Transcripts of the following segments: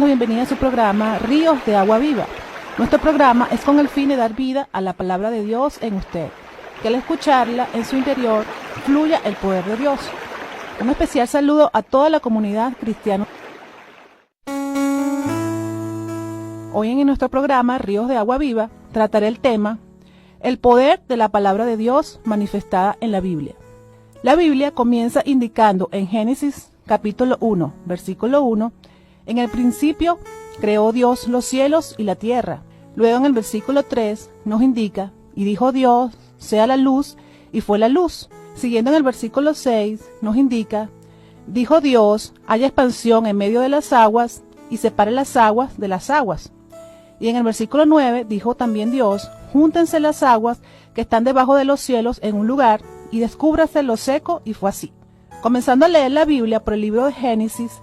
la bienvenida a su programa Ríos de Agua Viva. Nuestro programa es con el fin de dar vida a la palabra de Dios en usted, que al escucharla en su interior fluya el poder de Dios. Un especial saludo a toda la comunidad cristiana. Hoy en nuestro programa Ríos de Agua Viva trataré el tema el poder de la palabra de Dios manifestada en la Biblia. La Biblia comienza indicando en Génesis capítulo 1, versículo 1, en el principio creó Dios los cielos y la tierra. Luego en el versículo 3 nos indica, y dijo Dios, sea la luz, y fue la luz. Siguiendo en el versículo 6 nos indica, dijo Dios, haya expansión en medio de las aguas, y separe las aguas de las aguas. Y en el versículo 9 dijo también Dios, júntense las aguas que están debajo de los cielos en un lugar, y descúbrase lo seco, y fue así. Comenzando a leer la Biblia por el libro de Génesis,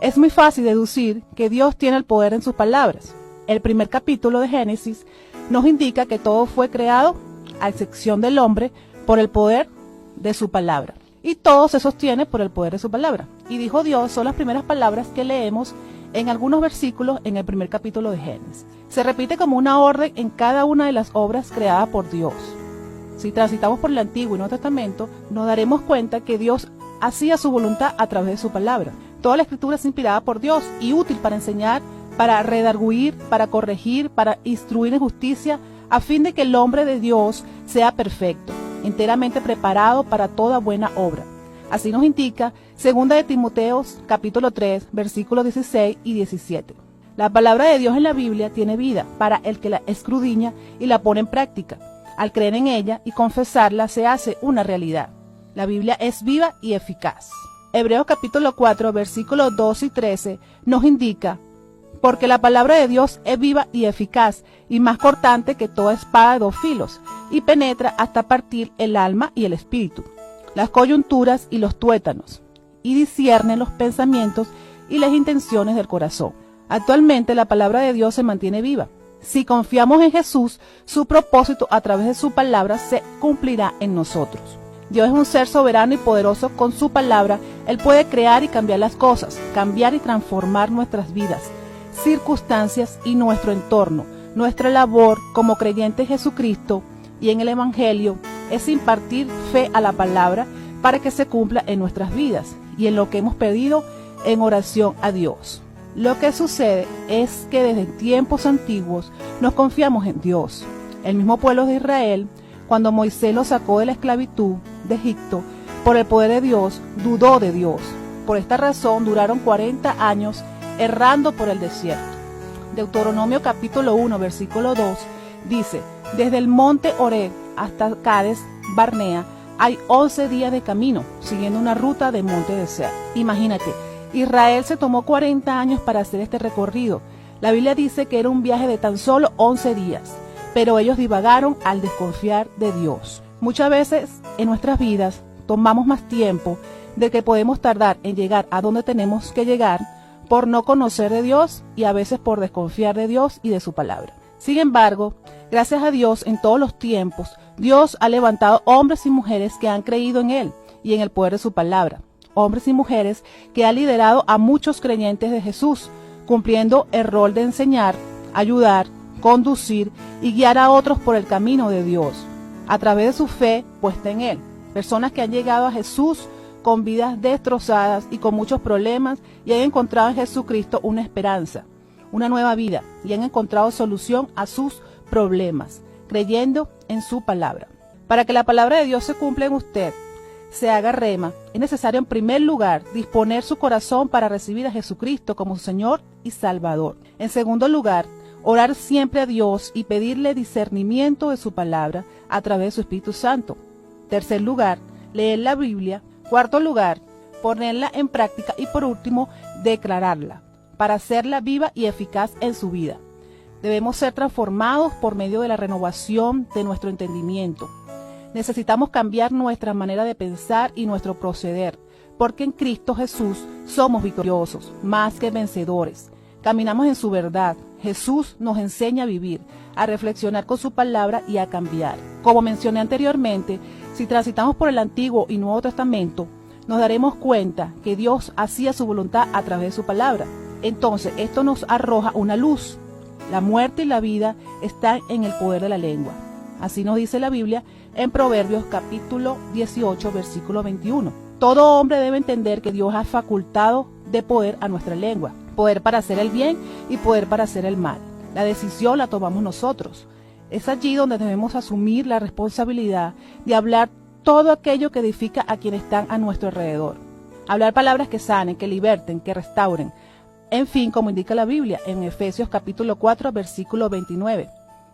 es muy fácil deducir que Dios tiene el poder en sus palabras. El primer capítulo de Génesis nos indica que todo fue creado, a excepción del hombre, por el poder de su palabra. Y todo se sostiene por el poder de su palabra. Y dijo Dios son las primeras palabras que leemos en algunos versículos en el primer capítulo de Génesis. Se repite como una orden en cada una de las obras creadas por Dios. Si transitamos por el Antiguo y Nuevo Testamento, nos daremos cuenta que Dios hacía su voluntad a través de su palabra. Toda la escritura es inspirada por Dios y útil para enseñar, para redarguir, para corregir, para instruir en justicia, a fin de que el hombre de Dios sea perfecto, enteramente preparado para toda buena obra. Así nos indica 2 de Timoteo capítulo 3, versículos 16 y 17. La palabra de Dios en la Biblia tiene vida para el que la escudriña y la pone en práctica. Al creer en ella y confesarla se hace una realidad. La Biblia es viva y eficaz. Hebreos capítulo 4, versículos 2 y 13 nos indica, porque la palabra de Dios es viva y eficaz, y más cortante que toda espada de dos filos, y penetra hasta partir el alma y el espíritu, las coyunturas y los tuétanos, y discierne los pensamientos y las intenciones del corazón. Actualmente la palabra de Dios se mantiene viva. Si confiamos en Jesús, su propósito a través de su palabra se cumplirá en nosotros. Dios es un ser soberano y poderoso. Con su palabra, Él puede crear y cambiar las cosas, cambiar y transformar nuestras vidas, circunstancias y nuestro entorno. Nuestra labor como creyentes en Jesucristo y en el Evangelio es impartir fe a la palabra para que se cumpla en nuestras vidas y en lo que hemos pedido en oración a Dios. Lo que sucede es que desde tiempos antiguos nos confiamos en Dios. El mismo pueblo de Israel, cuando Moisés lo sacó de la esclavitud de Egipto, por el poder de Dios, dudó de Dios. Por esta razón duraron 40 años errando por el desierto. Deuteronomio capítulo 1, versículo 2 dice, desde el monte Horeb hasta Cades Barnea hay 11 días de camino, siguiendo una ruta de monte de Ser. Imagínate, Israel se tomó 40 años para hacer este recorrido. La Biblia dice que era un viaje de tan solo 11 días, pero ellos divagaron al desconfiar de Dios. Muchas veces en nuestras vidas tomamos más tiempo del que podemos tardar en llegar a donde tenemos que llegar por no conocer de Dios y a veces por desconfiar de Dios y de su palabra. Sin embargo, gracias a Dios en todos los tiempos, Dios ha levantado hombres y mujeres que han creído en Él y en el poder de su palabra. Hombres y mujeres que han liderado a muchos creyentes de Jesús, cumpliendo el rol de enseñar, ayudar, conducir y guiar a otros por el camino de Dios, a través de su fe puesta en Él. Personas que han llegado a Jesús con vidas destrozadas y con muchos problemas y han encontrado en Jesucristo una esperanza, una nueva vida y han encontrado solución a sus problemas, creyendo en su palabra. Para que la palabra de Dios se cumpla en usted, se haga rema, es necesario en primer lugar disponer su corazón para recibir a Jesucristo como su Señor y Salvador. En segundo lugar, orar siempre a Dios y pedirle discernimiento de su palabra a través de su Espíritu Santo. Tercer lugar, leer la Biblia. Cuarto lugar, ponerla en práctica y por último, declararla para hacerla viva y eficaz en su vida. Debemos ser transformados por medio de la renovación de nuestro entendimiento. Necesitamos cambiar nuestra manera de pensar y nuestro proceder, porque en Cristo Jesús somos victoriosos, más que vencedores. Caminamos en su verdad. Jesús nos enseña a vivir, a reflexionar con su palabra y a cambiar. Como mencioné anteriormente, si transitamos por el Antiguo y Nuevo Testamento, nos daremos cuenta que Dios hacía su voluntad a través de su palabra. Entonces, esto nos arroja una luz. La muerte y la vida están en el poder de la lengua. Así nos dice la Biblia en Proverbios capítulo 18, versículo 21. Todo hombre debe entender que Dios ha facultado de poder a nuestra lengua. Poder para hacer el bien y poder para hacer el mal. La decisión la tomamos nosotros. Es allí donde debemos asumir la responsabilidad de hablar todo aquello que edifica a quienes están a nuestro alrededor. Hablar palabras que sanen, que liberten, que restauren. En fin, como indica la Biblia en Efesios capítulo 4, versículo 29.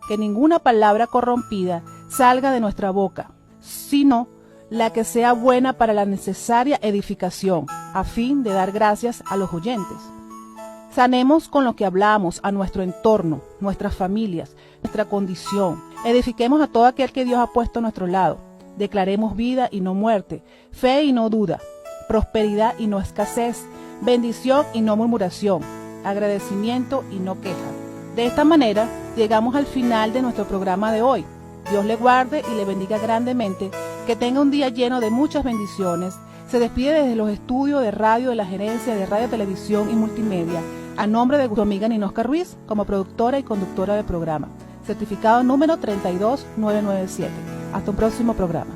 Que ninguna palabra corrompida salga de nuestra boca, sino la que sea buena para la necesaria edificación, a fin de dar gracias a los oyentes. Sanemos con lo que hablamos a nuestro entorno, nuestras familias, nuestra condición. Edifiquemos a todo aquel que Dios ha puesto a nuestro lado. Declaremos vida y no muerte, fe y no duda, prosperidad y no escasez, bendición y no murmuración, agradecimiento y no queja. De esta manera, llegamos al final de nuestro programa de hoy. Dios le guarde y le bendiga grandemente, que tenga un día lleno de muchas bendiciones. Se despide desde los estudios de radio de la Gerencia de Radio, Televisión y Multimedia, a nombre de su amiga Ninosca Ruiz, como productora y conductora del programa. Certificado número 32997. Hasta un próximo programa.